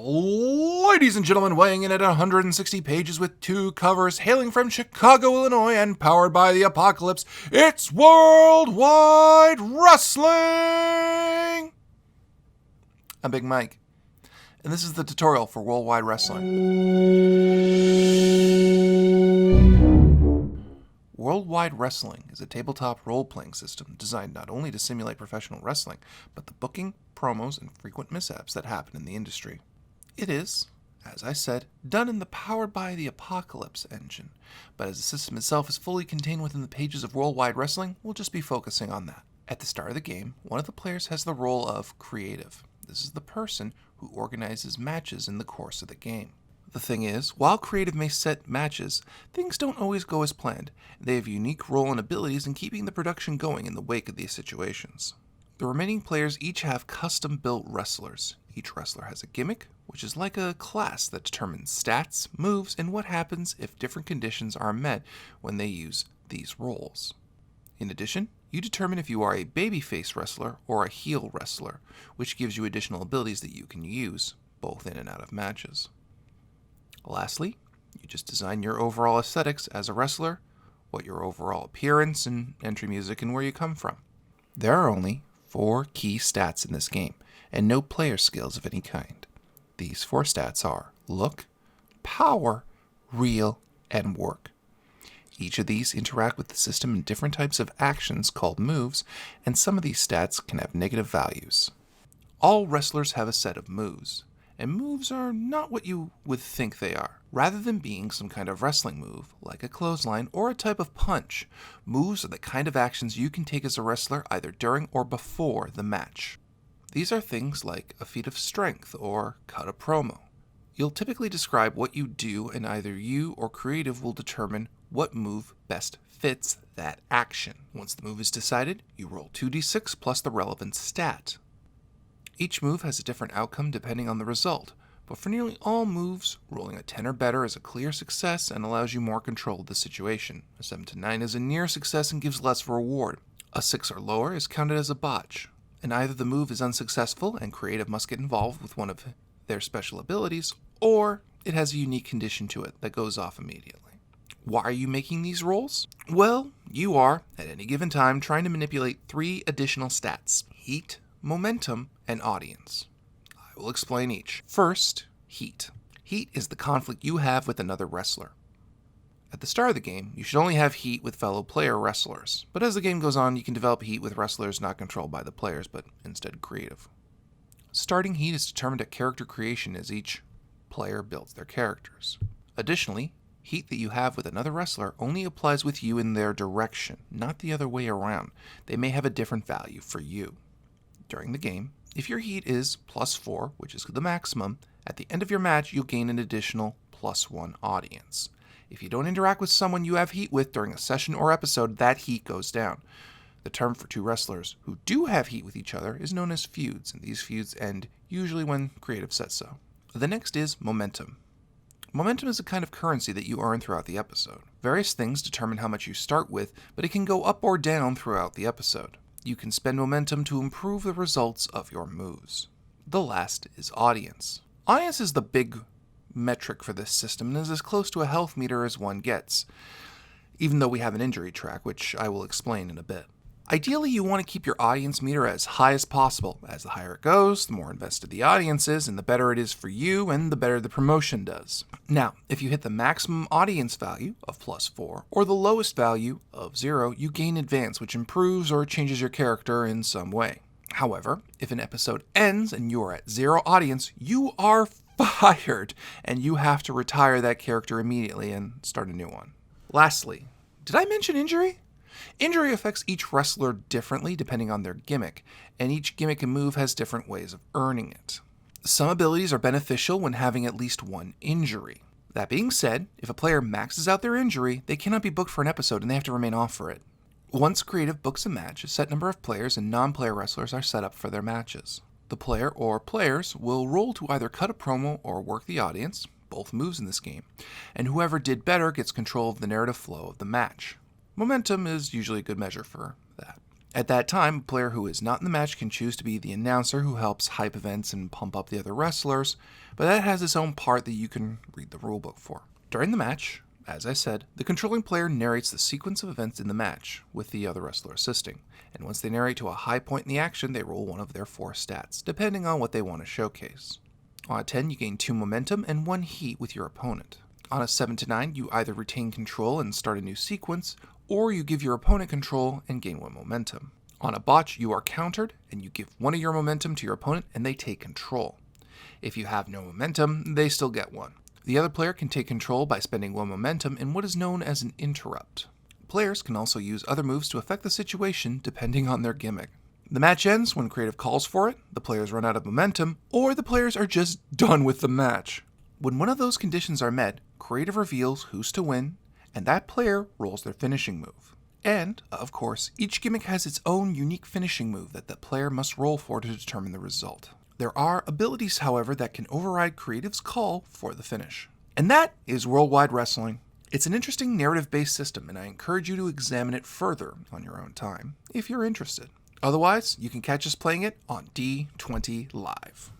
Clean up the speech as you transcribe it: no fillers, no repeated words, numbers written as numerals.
Ladies and gentlemen, weighing in at 160 pages with 2 covers, hailing from Chicago, Illinois, and powered by the apocalypse, it's Worldwide Wrestling! I'm Big Mike, and this is the tutorial for Worldwide Wrestling. Worldwide Wrestling is a tabletop role-playing system designed not only to simulate professional wrestling, but the booking, promos, and frequent mishaps that happen in the industry. It is, as I said, done in the Powered by the Apocalypse engine, but as the system itself is fully contained within the pages of Worldwide Wrestling, we'll just be focusing on that. At the start of the game, one of the players has the role of creative. This is the person who organizes matches in the course of the game. The thing is, while creative may set matches, things don't always go as planned. They have a unique role and abilities in keeping the production going in the wake of these situations. The remaining players each have custom-built wrestlers. Each wrestler has a gimmick, which is like a class that determines stats, moves, and what happens if different conditions are met when they use these roles. In addition, you determine if you are a babyface wrestler or a heel wrestler, which gives you additional abilities that you can use, both in and out of matches. Lastly, you just design your overall aesthetics as a wrestler, what your overall appearance and entry music and where you come from. There are only 4 key stats in this game, and no player skills of any kind. These 4 stats are look, power, real, and work. Each of these interact with the system in different types of actions called moves, and some of these stats can have negative values. All wrestlers have a set of moves, and moves are not what you would think they are. Rather than being some kind of wrestling move, like a clothesline or a type of punch, moves are the kind of actions you can take as a wrestler either during or before the match. These are things like a feat of strength or cut a promo. You'll typically describe what you do, and either you or creative will determine what move best fits that action. Once the move is decided, you roll 2d6 plus the relevant stat. Each move has a different outcome depending on the result, but for nearly all moves, rolling a 10 or better is a clear success and allows you more control of the situation. A 7 to 9 is a near success and gives less reward. A 6 or lower is counted as a botch, and either the move is unsuccessful and creative must get involved with one of their special abilities, or it has a unique condition to it that goes off immediately. Why are you making these rolls? Well, you are, at any given time, trying to manipulate 3 additional stats: heat, momentum, and audience. I will explain each. First, heat. Heat is the conflict you have with another wrestler. At the start of the game, you should only have heat with fellow player wrestlers, but as the game goes on, you can develop heat with wrestlers not controlled by the players, but instead creative. Starting heat is determined at character creation as each player builds their characters. Additionally, heat that you have with another wrestler only applies with you in their direction, not the other way around. They may have a different value for you. During the game, if your heat is +4, which is the maximum, at the end of your match you'll gain an additional +1 audience. If you don't interact with someone you have heat with during a session or episode, that heat goes down. The term for 2 wrestlers who do have heat with each other is known as feuds, and these feuds end usually when creative says so. The next is momentum. Momentum is a kind of currency that you earn throughout the episode. Various things determine how much you start with, but it can go up or down throughout the episode. You can spend momentum to improve the results of your moves. The last is audience. Audience is the big metric for this system and is as close to a health meter as one gets, even though we have an injury track, which I will explain in a bit. Ideally, you want to keep your audience meter as high as possible. As the higher it goes, the more invested the audience is, and the better it is for you, and the better the promotion does. Now, if you hit the maximum audience value of +4, or the lowest value of 0, you gain advance, which improves or changes your character in some way. However, if an episode ends and you are at 0 audience, you are fired, and you have to retire that character immediately and start a new one. Lastly, did I mention injury? Injury affects each wrestler differently depending on their gimmick, and each gimmick and move has different ways of earning it. Some abilities are beneficial when having at least 1 injury. That being said, if a player maxes out their injury, they cannot be booked for an episode and they have to remain off for it. Once creative books a match, a set number of players and non-player wrestlers are set up for their matches. The player or players will roll to either cut a promo or work the audience, both moves in this game, and whoever did better gets control of the narrative flow of the match. Momentum is usually a good measure for that. At that time, a player who is not in the match can choose to be the announcer who helps hype events and pump up the other wrestlers, but that has its own part that you can read the rulebook for. During the match, as I said, the controlling player narrates the sequence of events in the match, with the other wrestler assisting, and once they narrate to a high point in the action, they roll one of their 4 stats, depending on what they want to showcase. On a 10, you gain 2 momentum and 1 heat with your opponent. On a 7 to 9, you either retain control and start a new sequence, or you give your opponent control and gain 1 momentum. On a botch, you are countered, and you give 1 of your momentum to your opponent and they take control. If you have no momentum, they still get 1. The other player can take control by spending 1 momentum in what is known as an interrupt. Players can also use other moves to affect the situation depending on their gimmick. The match ends when creative calls for it, the players run out of momentum, or the players are just done with the match. When one of those conditions are met, creative reveals who's to win, and that player rolls their finishing move. And, of course, each gimmick has its own unique finishing move that the player must roll for to determine the result. There are abilities, however, that can override creative's call for the finish. And that is Worldwide Wrestling. It's an interesting narrative-based system, and I encourage you to examine it further on your own time, if you're interested. Otherwise, you can catch us playing it on D20 Live.